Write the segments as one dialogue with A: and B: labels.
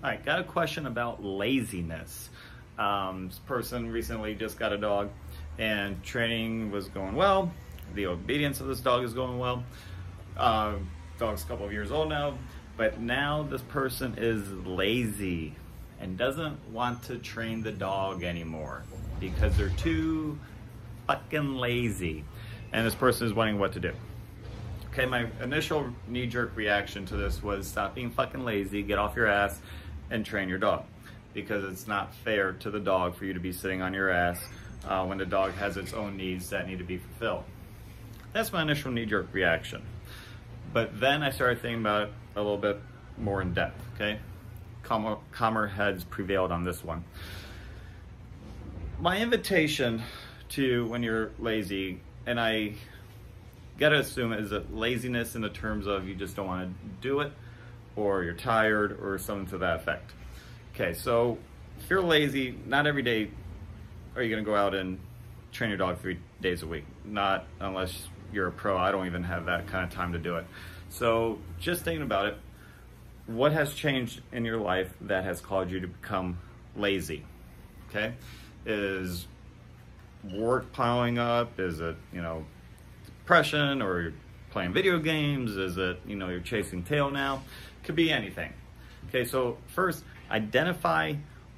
A: All right, got a question about laziness. This person recently just got a dog and training was going well. The obedience of this dog is going well. Dog's a couple of years old now, but now this person is lazy and doesn't want to train the dog anymore because they're too fucking lazy. And this person is wondering what to do. Okay, my initial knee-jerk reaction to this was stop being fucking lazy, get off your ass, and train your dog. Because it's not fair to the dog for you to be sitting on your ass when the dog has its own needs that need to be fulfilled. That's my initial knee-jerk reaction. But then I started thinking about it a little bit more in depth, okay? Calmer heads prevailed on this one. My invitation to when you're lazy, and I gotta assume is that laziness in the terms of you just don't want to do it, or you're tired, or something to that effect. Okay, so if you're lazy, not every day are you gonna go out and train your dog 3 days a week. Not unless you're a pro. I don't even have that kind of time to do it. So just thinking about it, what has changed in your life that has caused you to become lazy? Okay, is work piling up? Is it, depression, or you're playing video games? Is it, you're chasing tail now? Could be anything. Okay, so first, identify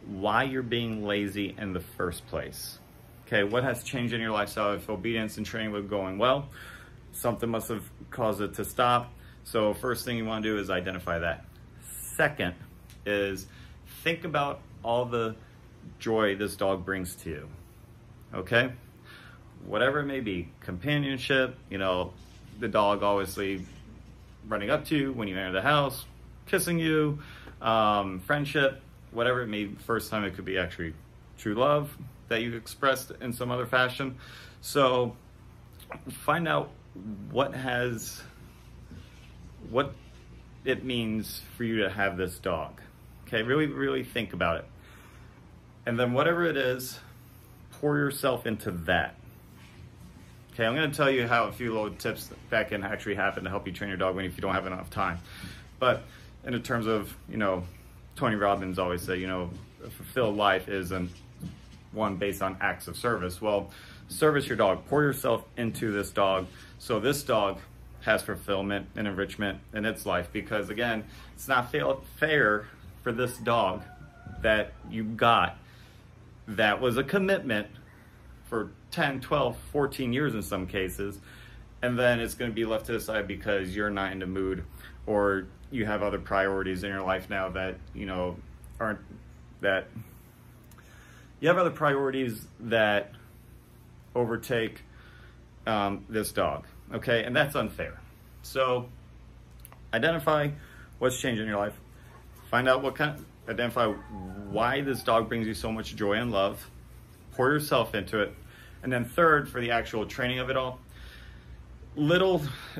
A: why you're being lazy in the first place. Okay, what has changed in your lifestyle? If obedience and training were going well, something must have caused it to stop. So first thing you want to do is identify that. Second is think about all the joy this dog brings to you. Okay? Whatever it may be, companionship, the dog obviously running up to you when you enter the house, kissing you, friendship, whatever it may be. First time it could be actually true love that you expressed in some other fashion. So find out what it means for you to have this dog. Okay, really think about it. And then whatever it is, pour yourself into that. Okay, I'm gonna tell you how a few little tips that can actually happen to help you train your dog if you don't have enough time. But in terms of, Tony Robbins always said, a fulfilled life isn't one based on acts of service. Well, service your dog, pour yourself into this dog so this dog has fulfillment and enrichment in its life. Because again, it's not fair for this dog that you got that was a commitment for 10, 12, 14 years in some cases, and then it's going to be left to the side because you're not in the mood, or you have other priorities in your life now that, aren't that, you have other priorities that overtake this dog, okay? And that's unfair. So identify what's changed in your life, find out identify why this dog brings you so much joy and love, pour yourself into it. And then third, for the actual training of it all,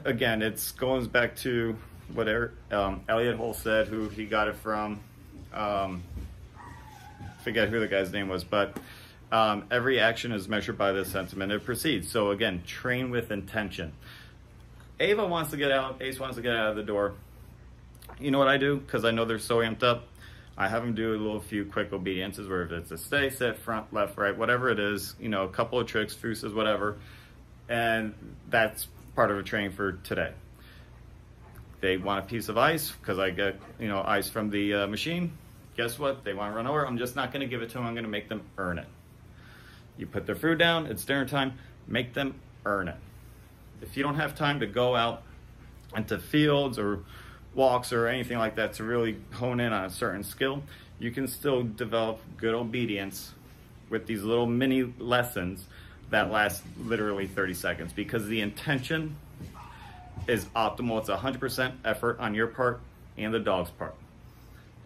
A: again, it goes back to what Elliot Hull said, who he got it from, forget who the guy's name was, but every action is measured by the sentiment it precedes. So again, train with intention. Ava wants to get out, Ace wants to get out of the door. You know what I do? Because I know they're so amped up, I have them do a few quick obediences, where if it's a stay, sit, front, left, right, whatever it is, a couple of tricks, fuses, whatever. And that's part of a training for today. They want a piece of ice because I get, ice from the machine. Guess what? They want to run over. I'm just not going to give it to them. I'm going to make them earn it. You put their food down. It's dinner time. Make them earn it. If you don't have time to go out into fields or walks or anything like that to really hone in on a certain skill, you can still develop good obedience with these little mini lessons that last literally 30 seconds, because the intention is optimal. It's 100% effort on your part and the dog's part.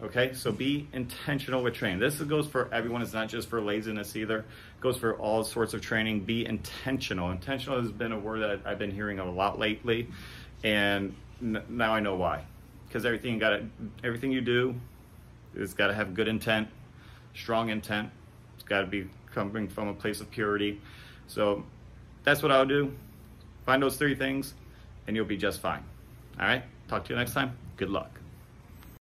A: Okay, so be intentional with training. This goes for everyone. It's not just for laziness either. It goes for all sorts of training. Be intentional. Intentional has been a word that I've been hearing a lot lately, and now I know why. Because everything you do, it's got to have good intent, strong intent. It's got to be coming from a place of purity. So that's what I'll do. Find those 3 things, and you'll be just fine. All right, talk to you next time. Good luck.